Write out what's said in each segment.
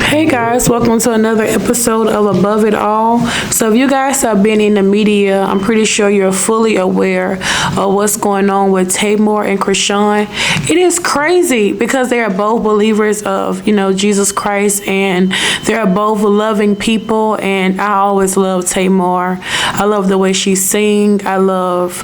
Hey guys, welcome to another episode of Above It All. So, if you guys have been in the media, I'm pretty sure you're fully aware of what's going on with Tamar and Chrisean. It is crazy because they are both believers of, Jesus Christ, and they're both loving people. And I always love Tamar. I love the way she sings. I love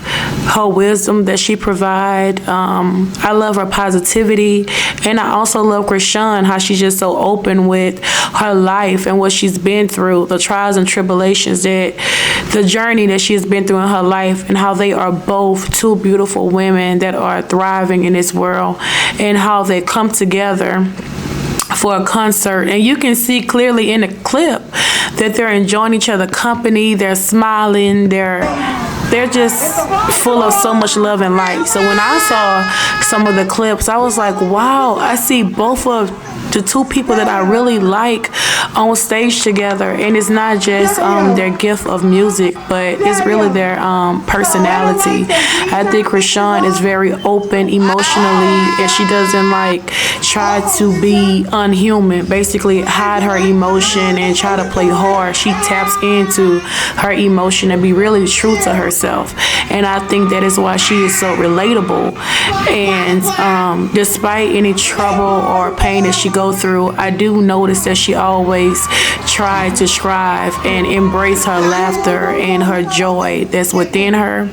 her wisdom that she provides. I love her positivity, and I also love Chrisean, how she's just so open with her life and what she's been through, the trials and tribulations, the journey that she has been through in her life, and how they are both two beautiful women that are thriving in this world, and how they come together for a concert. And you can see clearly in the clip that they're enjoying each other's company, they're smiling, they're just full of so much love and light. So when I saw some of the clips, I was like, wow, I see both of the two people that I really like on stage together. And it's not just their gift of music, but it's really their personality. I think Chrisean is very open emotionally, and she doesn't try to be unhuman, basically hide her emotion and try to play hard. She taps into her emotion and be really true to herself. And I think that is why she is so relatable. And despite any trouble or pain that she goes through, I do notice that she always tries to strive and embrace her laughter and her joy that's within her.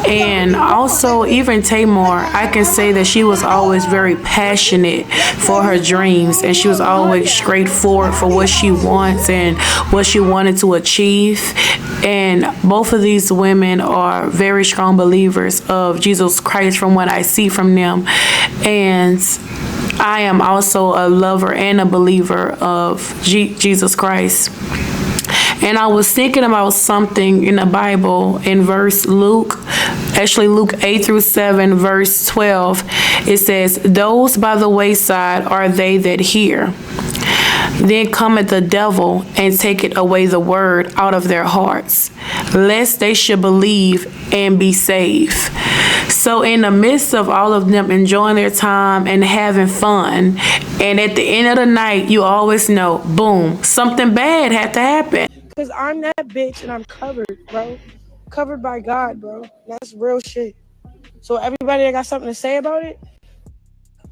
And also, even Tamar, I can say that she was always very passionate for her dreams, and she was always straightforward for what she wants and what she wanted to achieve. And both of these women are very strong believers of Jesus Christ from what I see from them. And I am also a lover and a believer of Jesus Christ. And I was thinking about something in the Bible in Luke 8 through 7, verse 12. It says, "Those by the wayside are they that hear. Then cometh the devil and taketh away the word out of their hearts, lest they should believe and be saved." So in the midst of all of them enjoying their time and having fun, and at the end of the night, you always know, boom, something bad had to happen. Because I'm that bitch and I'm covered, bro. Covered by God, bro. That's real shit. So everybody that got something to say about it,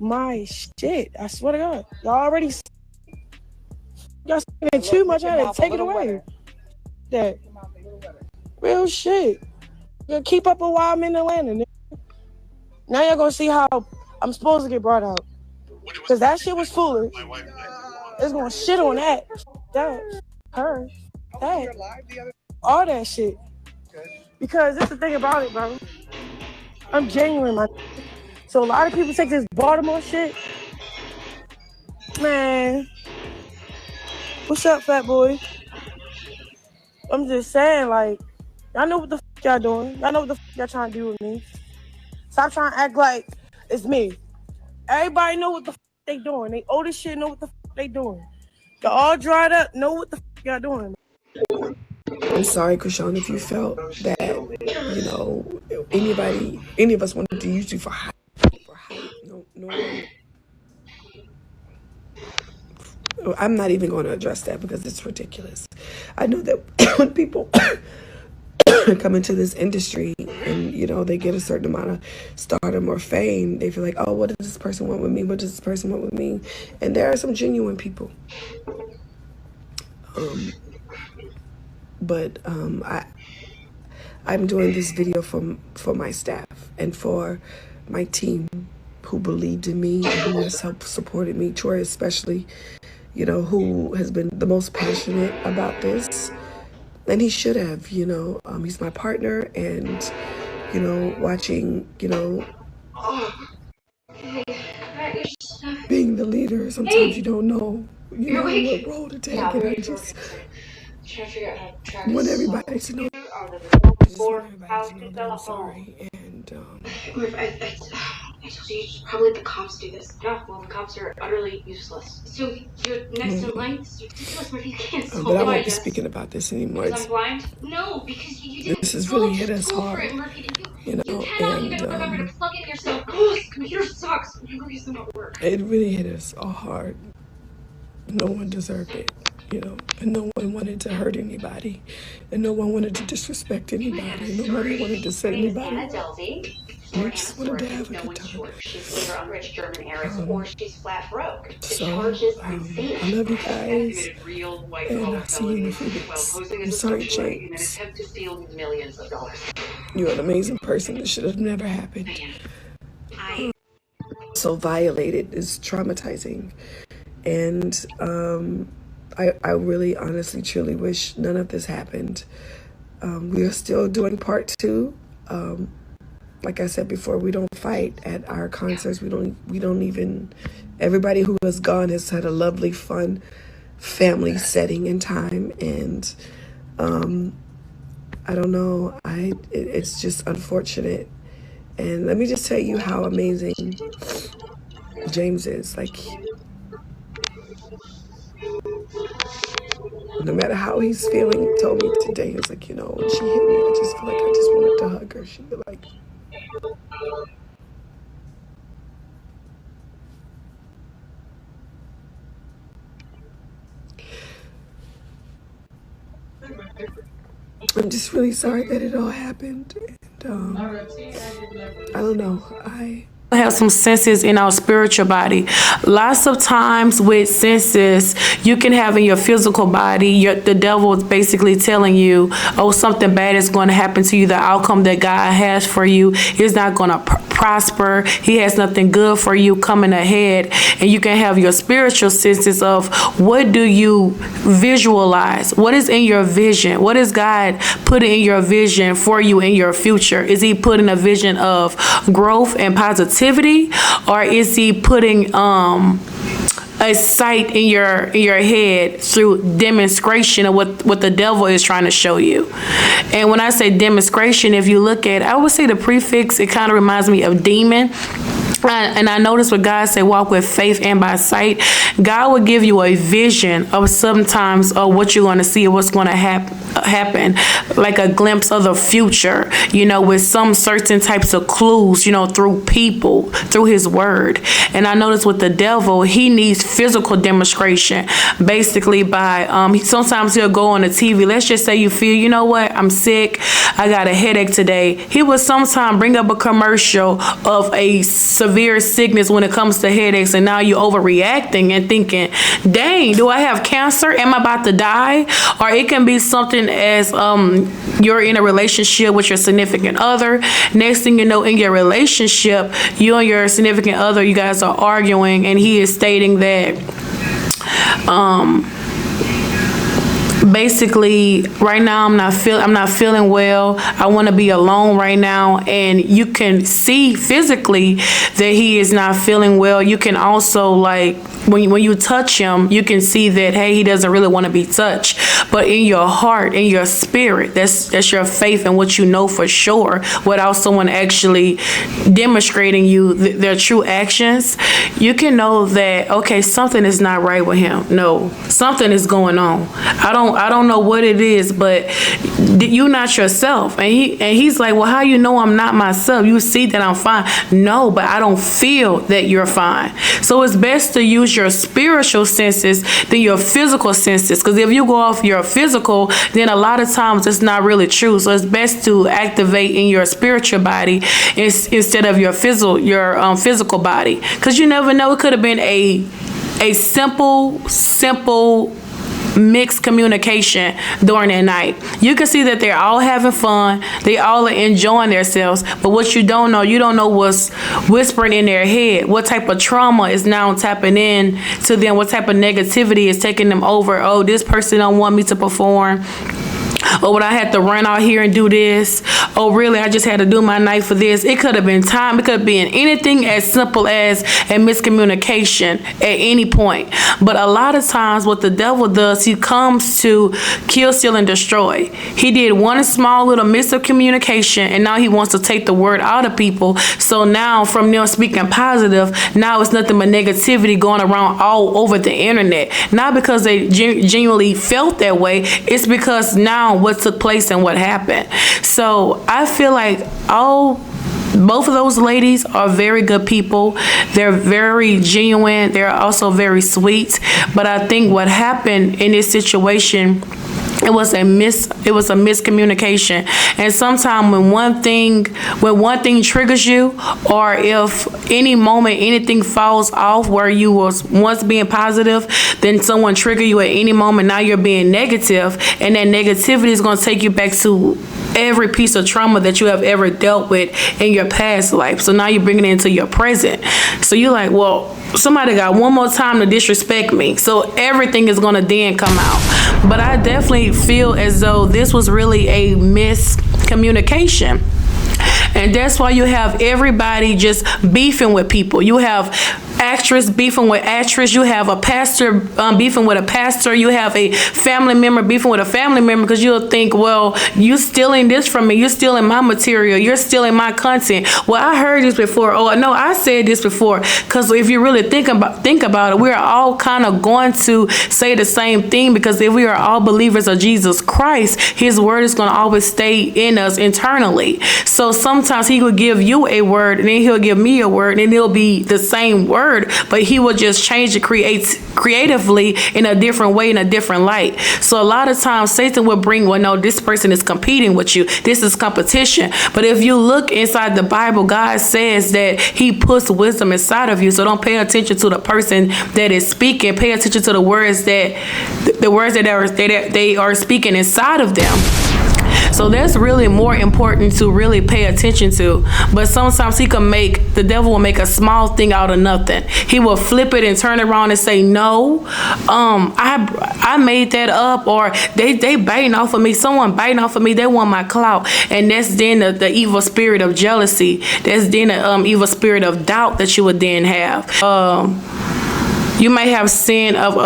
my shit. I swear to God. Y'all saying it too much. I had to take it away. That real shit. You keep up a while I'm in Atlanta. Now y'all gonna see how I'm supposed to get brought out. Because that shit was foolish. It's gonna shit on that. That. Her. That. All that shit. Because that's the thing about it, bro. I'm genuine, man. So a lot of people take this Baltimore shit. Man. What's up, fat boy? I'm just saying, y'all know what the fuck y'all doing. Y'all know what the fuck y'all trying to do with me. Stop trying to act like it's me. Everybody know what the fuck they doing. They old as shit know what the fuck they doing. Y'all all dried up, know what the fuck y'all doing. I'm sorry, Chrisean, if you felt that, any of us wanted to use you for hype. No one. I'm not even going to address that because it's ridiculous. I know that when people come into this industry and, they get a certain amount of stardom or fame, they feel like, oh, what does this person want with me? What does this person want with me? And there are some genuine people. But I'm doing this video for my staff and for my team who believed in me and who has helped supported me. Troy especially, who has been the most passionate about this. And he should have, he's my partner, and, watching, being the leader, sometimes you don't know, what role to take. And I just want everybody to know. That I'm sorry. And I told you should probably let the cops do this. Yeah, well, the cops are utterly useless. So you're next in line? This is ridiculous. What if you can't solve it? But I won't be speaking about this anymore. Because I'm blind? No, because you didn't. This has really hit us hard. You cannot. You gotta remember to plug in yourself. Oh, this computer sucks. You go use them at work. It really hit us all hard. no one deserved it, you know, and no one wanted to hurt anybody, and no one wanted to disrespect anybody, and nobody wanted to set anybody up. We just wanted to have a good time. She's either a rich German heiress or she's flat broke. So, I love you guys, and I'll see you in a few weeks. I'm sorry, James. You're an amazing person. This should have never happened. So violated is traumatizing, and I really, honestly, truly wish none of this happened. We are still doing part 2. Like I said before, we don't fight at our concerts. We don't even. Everybody who has gone has had a lovely, fun family setting and time, and I don't know. It's just unfortunate. And let me just tell you how amazing James is. Like, no matter how he's feeling, he told me today, he was like, you know, when she hit me, I just feel like I just wanted to hug her. She'd be like, I'm just really sorry that it all happened. And I don't know. Have some senses in our spiritual body. Lots of times with senses you can have in your physical body, the devil is basically telling you, oh, something bad is going to happen to you. The outcome that God has for you is not going to prosper. He has nothing good for you coming ahead. And you can have your spiritual senses of what do you visualize? What is in your vision? What is God putting in your vision for you in your future? Is he putting a vision of growth and positivity? Or is he putting a sight in your head through demonstration of what the devil is trying to show you? And when I say demonstration, if you look at, I would say the prefix, it kind of reminds me of demon. And I notice what God said, walk with faith and by sight. God will give you a vision of sometimes of what you're going to see or what's going to happen, like a glimpse of the future, you know, with some certain types of clues, you know, through people, through his word. And I notice with the devil, he needs physical demonstration, basically by, sometimes he'll go on the TV. Let's just say you feel, you know what, I'm sick, I got a headache today. He will sometimes bring up a commercial of a severe sickness when it comes to headaches, and now you're overreacting and thinking, dang, do I have cancer? Am I about to die? Or it can be something as you're in a relationship with your significant other. Next thing you know, in your relationship, you and your significant other, you guys are arguing, and he is stating that basically, right now I'm not feeling well. I want to be alone right now. And you can see physically that he is not feeling well. You can also, like, when you touch him, you can see that, hey, he doesn't really want to be touched. But in your heart, in your spirit, that's your faith and what you know for sure, without someone actually demonstrating you their true actions. You can know that, okay, something is not right with him. No, something is going on. I don't know what it is, but you're not yourself. And he's like, well, how you know I'm not myself? You see that I'm fine. No, but I don't feel that you're fine. So it's best to use your spiritual senses than your physical senses. Because if you go off your physical, then a lot of times it's not really true. So it's best to activate in your spiritual body instead of your physical body. Because you never know, it could have been a simple mixed communication during that night. You can see that they're all having fun, they all are enjoying themselves, but what you don't know what's whispering in their head, what type of trauma is now tapping in to them, what type of negativity is taking them over. Oh, this person don't want me to perform. Oh, would I have to run out here and do this? Oh, really? I just had to do my night for this. It could have been time. It could have been anything as simple as a miscommunication at any point. But a lot of times what the devil does, he comes to kill, steal, and destroy. He did one small little miscommunication, and now he wants to take the word out of people. So now from them speaking positive, now it's nothing but negativity going around all over the internet. Not because they genuinely felt that way. It's because now what took place and what happened. So I feel like all Both of those ladies are very good people. They're very genuine. They're also very sweet. But I think what happened in this situation, it was a miscommunication. And sometimes when one thing triggers you, or if any moment anything falls off where you was once being positive, then someone trigger you at any moment, now you're being negative, and that negativity is going to take you back to every piece of trauma that you have ever dealt with in your past life. So now you're bringing it into your present. So you're like, well, somebody got one more time to disrespect me, so everything is going to then come out. But I definitely feel as though this was really a miscommunication. And that's why you have everybody just beefing with people. You have actress beefing with actress. You have a pastor beefing with a pastor. You have a family member beefing with a family member, because you'll think, well, you stealing this from me. You're stealing my material. You're stealing my content. Well, I heard this before. Oh, no, I said this before. Because if you really think about it, we're all kind of going to say the same thing, because if we are all believers of Jesus Christ, his word is going to always stay in us internally. So sometimes he will give you a word, and then he'll give me a word, and it'll be the same word, but he will just change it creatively in a different way, in a different light. So a lot of times Satan will bring, well, no, this person is competing with you. This is competition. But if you look inside the Bible, God says that he puts wisdom inside of you. So don't pay attention to the person that is speaking. Pay attention to the words that they are speaking inside of them. So that's really more important to really pay attention to. But sometimes the devil will make a small thing out of nothing. He will flip it and turn it around and say, no, I made that up, or they biting off of me. Someone biting off of me. They want my clout. And that's then the evil spirit of jealousy. That's then the evil spirit of doubt that you would then have. You may have sin of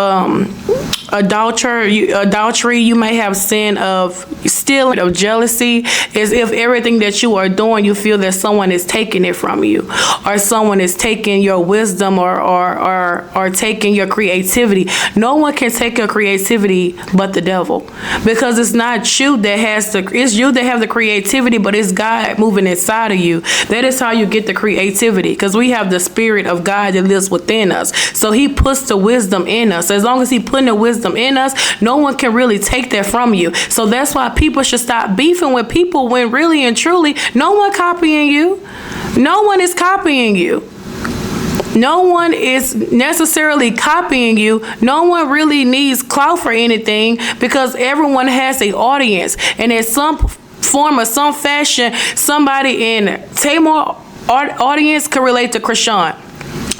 adultery. You may have sin of stealing, of jealousy, as if everything that you are doing, you feel that someone is taking it from you, or someone is taking your wisdom, or taking your creativity. No one can take your creativity but the devil, because it's not you that it's you that have the creativity, but it's God moving inside of you. That is how you get the creativity, because we have the spirit of God that lives within us. So he puts the wisdom in us. As long as he putting the wisdom in us, no one can really take that from you. So that's why people should stop beefing with people, when really and truly no one copying you. No one is copying you. No one is necessarily copying you. No one really needs clout for anything, because everyone has an audience, and in some form or some fashion, somebody in Tamar audience could relate to Chrisean.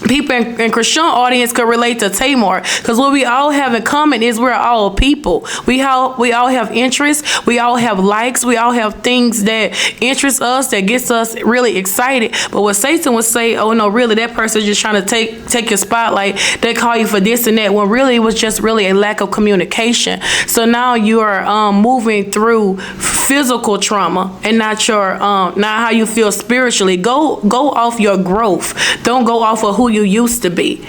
People in Chrisean audience could relate to Tamar, because what we all have in common is we're all people. We all have interests. We all have likes. We all have things that interest us, that gets us really excited. But what Satan would say, oh no, really, that person's just trying to take your spotlight. They call you for this and that, when really it was just really a lack of communication. So now you are moving through physical trauma, and not how you feel spiritually. Go off your growth. Don't go off of who you used to be.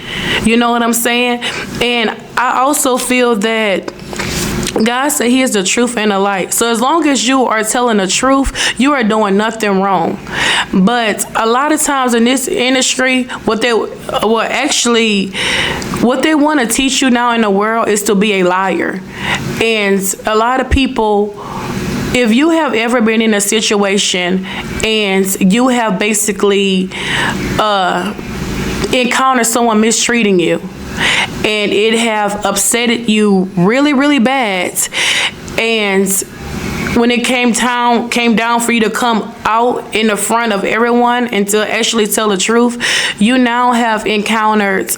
You know what I'm saying? And I also feel that God said he is the truth and the light. So as long as you are telling the truth, you are doing nothing wrong. But a lot of times in this industry, what they want to teach you now in the world is to be a liar. And a lot of people, if you have ever been in a situation and you have basically encountered someone mistreating you, and it have upsetted you really, really bad, and when it came down for you to come out in the front of everyone and to actually tell the truth, you now have encountered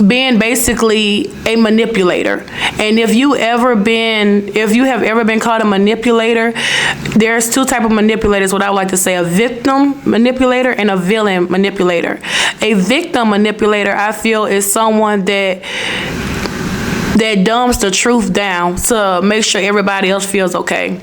being basically a manipulator. And if you have ever been called a manipulator, there's two types of manipulators, what I would like to say: a victim manipulator and a villain manipulator. A victim manipulator, I feel, is someone that dumbs the truth down to make sure everybody else feels okay.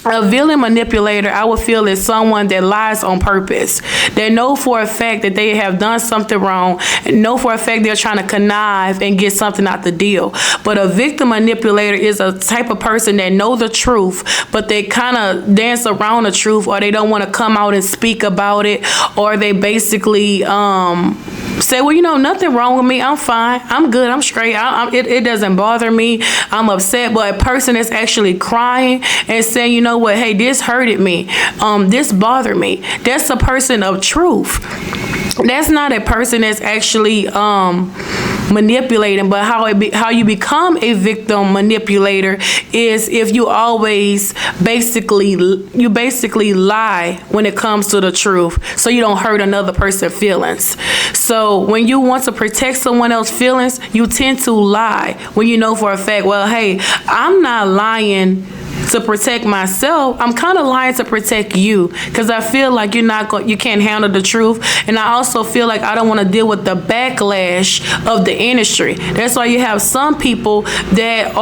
A villain manipulator, I would feel, is someone that lies on purpose. They know for a fact that they have done something wrong, and know for a fact they're trying to connive and get something out the deal. But a victim manipulator is a type of person that know the truth, but they kind of dance around the truth, or they don't want to come out and speak about it, or they basically say, well, you know, nothing wrong with me. I'm fine. I'm good. I'm straight. It doesn't bother me. I'm upset. But a person that's actually crying and saying, you know what, hey, this hurted me. This bothered me. That's a person of truth. That's not a person that's actually manipulating, but how you become a victim manipulator is if you always basically lie when it comes to the truth, so you don't hurt another person's feelings. So when you want to protect someone else's feelings, you tend to lie when you know for a fact, well, hey, I'm not lying to protect myself. I'm kind of lying to protect you, because I feel like you can't handle the truth, and I also feel like I don't want to deal with the backlash of the industry. That's why you have some people that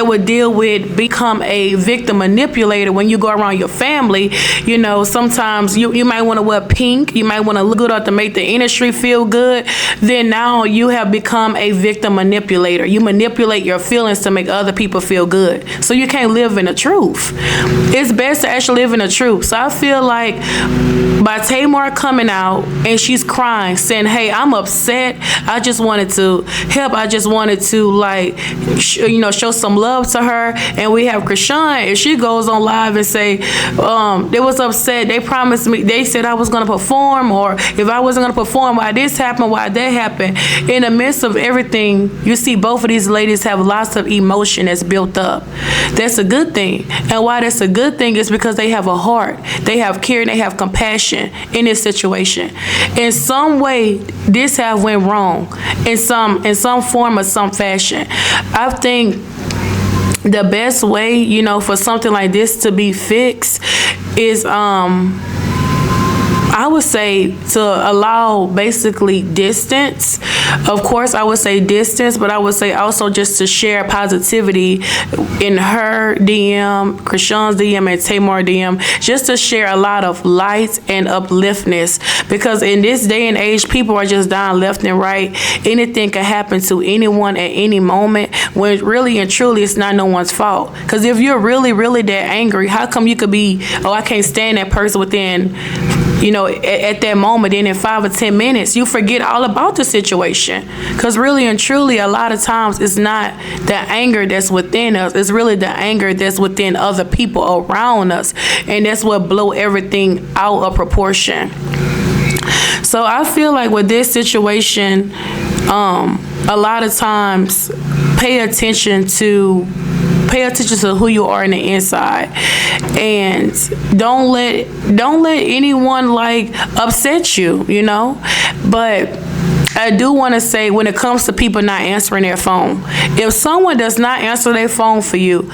would become a victim manipulator when you go around your family. You know, sometimes you might want to wear pink, you might want to look good to make the industry feel good. Then now you have become a victim manipulator. You manipulate your feelings to make other people feel good, so you can't live in the truth. It's best to actually live in the truth. So I feel like by Tamar coming out and she's crying, saying, hey, I'm upset, I just wanted to help, I just wanted to show some love to her. And we have Chrisean, if she goes on live and say, they was upset, they promised me, they said I was going to perform, or if I wasn't going to perform, why this happened, why that happened. In the midst of everything, you see both of these ladies have lots of emotion that's built up. That's a good thing. And why that's a good thing is because they have a heart, they have care, and they have compassion in this situation. In some way, this have went wrong in some form or some fashion. I think the best way, you know, for something like this to be fixed is I would say to allow basically distance. Of course, I would say distance, but I would say also just to share positivity in her DM, Chrisean's DM, and Tamar DM, just to share a lot of light and upliftness. Because in this day and age, people are just dying left and right. Anything can happen to anyone at any moment, when really and truly it's not no one's fault. Because if you're really, really that angry, how come you could be, oh, I can't stand that person within, you know, at that moment, then in 5 or 10 minutes, you forget all about the situation. Because really and truly, a lot of times, it's not the anger that's within us. It's really the anger that's within other people around us. And that's what blow everything out of proportion. So I feel like with this situation, a lot of times, pay attention to who you are in the inside, and don't let anyone upset you, you know. But I do want to say, when it comes to people not answering their phone, if someone does not answer their phone for you,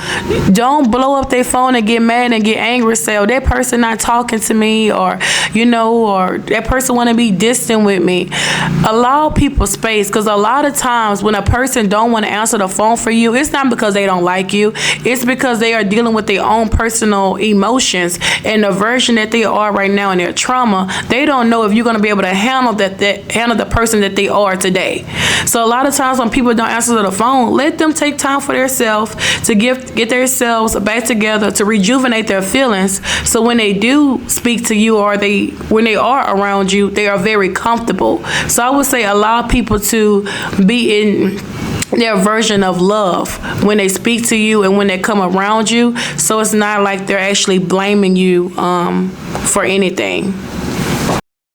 don't blow up their phone and get mad and get angry, say, oh, that person not talking to me, or, you know, or that person want to be distant with me. Allow people space, because a lot of times when a person don't want to answer the phone for you, it's not because they don't like you. It's because they are dealing with their own personal emotions and the version that they are right now in their trauma. They don't know if you're going to be able to handle the person that they are today. So a lot of times when people don't answer the phone, let them take time for themselves to get themselves back together, to rejuvenate their feelings, so when they do speak to you, or when they are around you, they are very comfortable. So I would say allow people to be in their version of love when they speak to you and when they come around you, so it's not like they're actually blaming you for anything.